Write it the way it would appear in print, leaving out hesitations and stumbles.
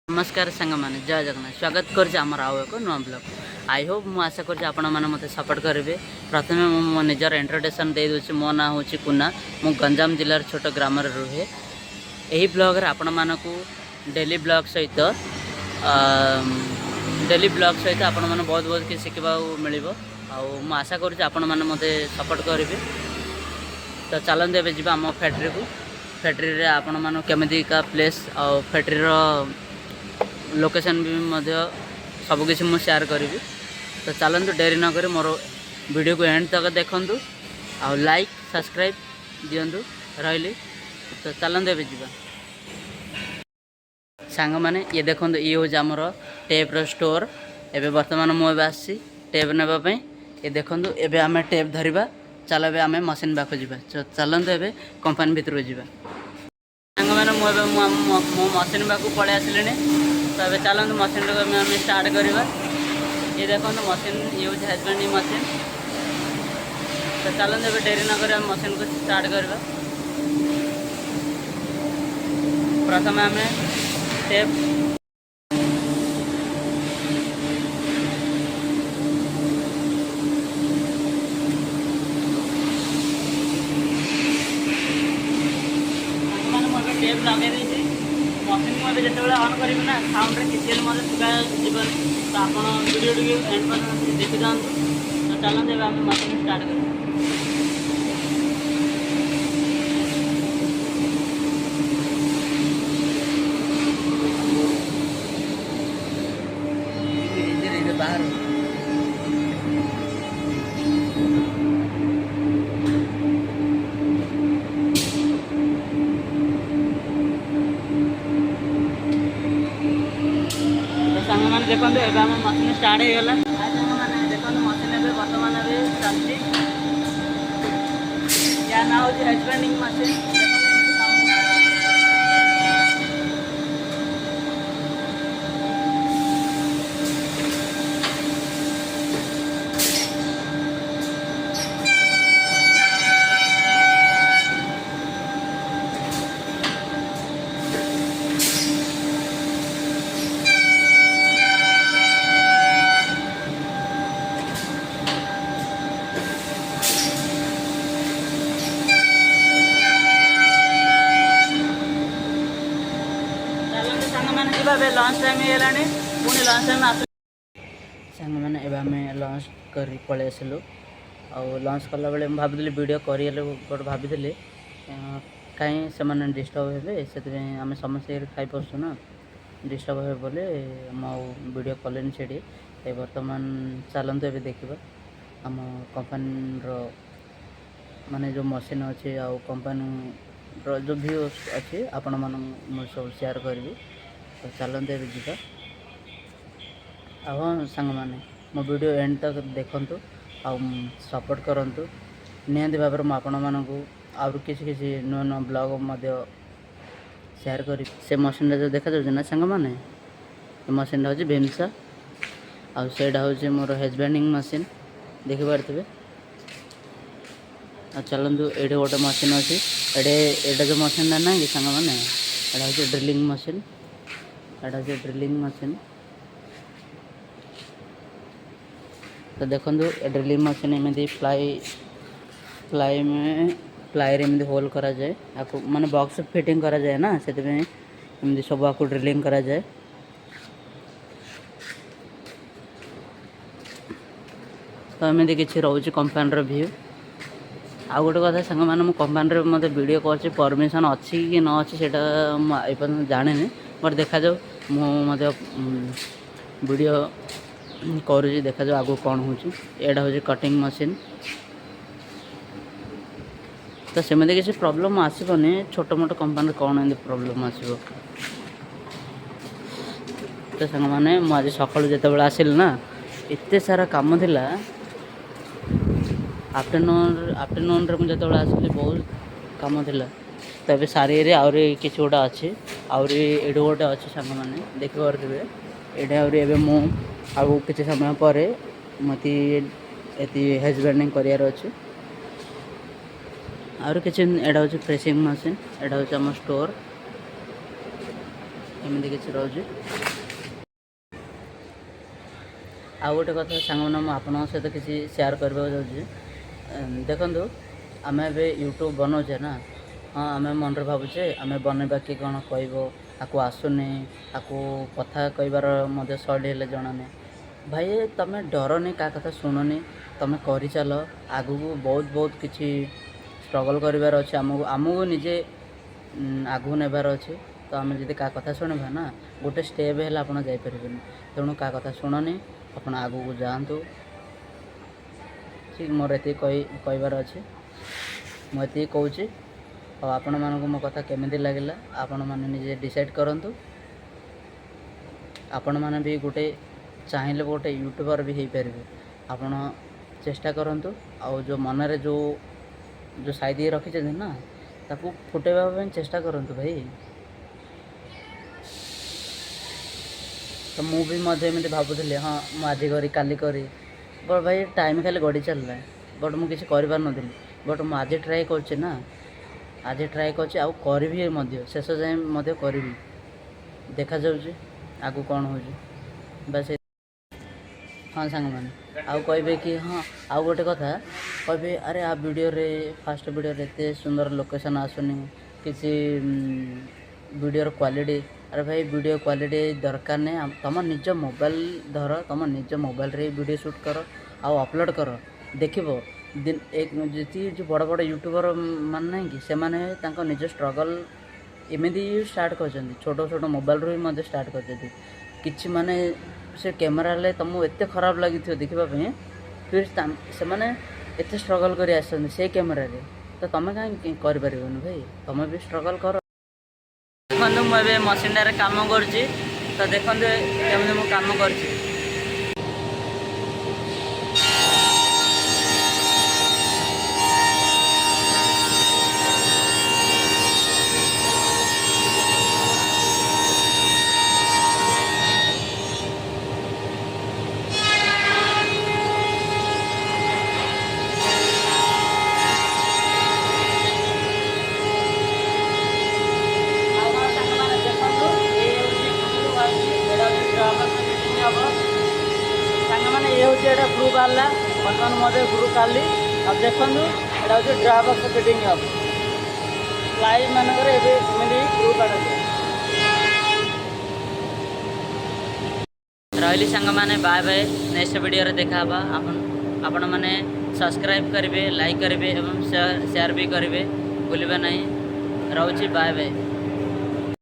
नमस्कार सांग मैंने जय जगन्नाथ स्वागत कर आउ एक नुआ ब्लॉग। आई होप मु आशा कर मत सपोर्ट करेंगे। प्रथम मो निजर इंट्रोडक्शन दे दूसरी मो ना हूँ कुना। मु गंजाम जिलार छोट ग्राम रुहे। यही ब्लॉग आपण मानक डेली ब्लॉग सहित आपण मैंने बहुत बहुत किसी शिखा मिल। आशा कर मत सपोर्ट करेंगे। तो चलते एवं जी आम फैक्ट्री को। फैक्ट्री रे आपण मान केमिति का प्लेस और फैक्ट्री लोकेशन भी सबकिछ मु शेयर करी। तो चलतु डेरी न करी मोर वीडियो को एंड तक देखूँ आ लाइक सब्सक्राइब दिंतु रही। तो चलते एवं जावा सांग मैंने ये देखो ये हूँ आमर टेप रो स्टोर। एवं बर्तमान मुझे आसी टेप नापी। ये देखो एवं आम टेप धरवा। चल ए आम मशीन पाक जा। चलतु एवं कंपानी भितर जा सांग मैंने मो मशीन पाक पलि आसिले। तो ये चलते मशीन आम स्टार्ट करवा। ये देखो मशीन यूज हजबैंड मशीन। तो चलते एवं डेरी न कर मशीन को स्टार्ट करवा। प्रथम आम टेप टेप लगे मशीन को जो ऑन करी ना साउंड किसी शुभा जीवन। तो आप वीडियो टी एंड पर देखी था। तो चलते आम मशीन स्टार्ट कर बाहर। देखो एवं मशीन स्टार्ट हो गला। देखो मशीन ए बर्तमान चलती या ना हूँ हजबैंडिंग मशीन। लंच टाइम है पुणी लंच टाइम आस सांग मैंने एवं आम लंच कर पलि आसलु। आ लंच कला बेले भाभी वीडियो कर भाभी कहीं से डिस्टर्ब हे से आम समस्या खाई पार्सु ना डिस्टर्ब हे बोले मो वीडियो कले छेड़ी। बर्तमान चलते ए देखा आम कंपानी माने जो मशीन अच्छे आ कंपानी जो व्यू अच्छे आपण मान सब शेयर करी। तो चलते ए जा हाँ सांग मैंने मो वीडियो एंड तक देखूँ आ सपोर्ट करूँ निहती भाव में आपण मानक किसी नुआ नुआ ब्लॉग शेयर कर। से मशीन जो देखा जाऊँ ना सांग मैंने मशीन हूँ भेमसा आईटा हूँ मोर हजबैंडिंग मशीन देखिपे। चलतु ये गोटे मशीन अच्छी एटा जो मशीन ना कि सांग मैंने यहाँ हूँ ड्रिलिंग मशीन। एटा हूँ ड्रिलिंग मशीन। तो देखो ड्रिलिंग मशीन एमती प्लाई में एमती होल करा जाए आपको माने बॉक्स फिटिंग करा जाए ना से एमती सब आपको ड्रिलिंग करा जाए। तो एमती किसी रोचे कंपानी व्यू। आ गोटे कथा सांग मैंने कंपानी मत वीडियो कर परमिशन अच्छी कि न अच्छी से जाने बट देखा जाऊ मत वीडियो कर देखा जाऊ आगू कौन हो। यहाँ हूँ कटिंग मशीन। तो सेमती किसी प्रॉब्लम आसबनी छोट मोट कंपानी कौन एम प्रॉब्लम आसो। तो सांग मैंने मुझे सकाल जो आसिल ना एत सारा कम थिला। आफ्टरनून रे मुझे आसिली बहुत कम थिला। तो ये सारी आहरी किसी गोटे अच्छे आहरी ये गोटे अच्छे सांग मैंने देखिपे। ये मु आगू किसी समय पर मत हजबैंडिंग करार अच्छे। और किसी एटा हूँ फ्रेशिंग मशीन। एटा हूँ आम स्टोर एमती किसी रोचे आउ गोटे कथा सांग मैंने आपण सहित किसी शेयर करने जाऊँगी देखु आम ए यूट्यूब बनाऊे ना हाँ आम मन में भावुचे आम बनवा कि कौन कह आपको आसुनी आपको कथा कहबार शैली हेल्ले जनानी भाई तुम डरनी क्या कथा शुणुनी तुम कर चल आगू को बहुत बहुत किसी स्ट्रगल करार अच्छे आमको निजे आगू नेबार अच्छे तो आम जब क्या कथा शुणा ना गोटे स्टेप है आप जापर तेणु क्या कथा शुणनी आप आगू को जातु ठीक मोर ये कहबार अच्छे मुझे कौच और आपण मानक मो कथा केमी लगे आपण मैंने निजे डिसाइड करूँ आपण मैंने भी गोटे चाहिए गोटे यूट्यूबर भी हो पारे आपण चेष्टा करूँ आउ जो मनरे जो जो साइड रखी ना ताकू फुटेबा चेष्टा करूँ भाई तो मुझे भावुली हाँ मुझे करी काली करी बट भाई टाइम खाली गड़ी चलला बट मुझे किसी कर बट मुझे ट्राए कर आज ट्राए कर शेष जाए करी देखा जाऊँ आगू कौन हो बस हाँ सांग मैंने आउ कहे कि हाँ आउ गोटे कथा कहे अरे आ वीडियो रे फास्ट वीडियो रे एत सुंदर लोकेशन आसुनी किसी वीडियो क्वालिटी अरे भाई वीडियो क्वालिटी दरकार नहीं तुम निज मोबाइल धर तुम निज मोबाइल रे वीडियो शूट कर आउ अपलोड कर देखिबो दिन एक जी जो बड़ बड़ यूट्यूबर मान ना कि से माने निज स्ट्रगल एमती स्टार्ट कर छोट छोट मोबाइल रू स्टार्ट कर कि माने से कैमेरा ले तुमको एत खराब लगी देखापी फिर से माने एत स्ट्रगल कर से कैमेरा रे तो तुम कहीं कर भाई तुम भी स्ट्रगल कर देखो मुझे मशीन काम कर तो देखते केमी मुझे काम कर मैंने ये हूँ ब्लू बाहर बर्तमान मध्य ब्लू काली अब देखो यहाँ हूँ ड्रा बक्स फिटिंग अब फ्लाई मानक ब्लू काढ़ रही सांग मैंने बाय बाय नेक्स्ट वीडियो देखा आपण मैंने सब्सक्राइब करेंगे लाइक करेंगे और शेयर भी करेंगे भूलें नहीं रोचे बाय बाय।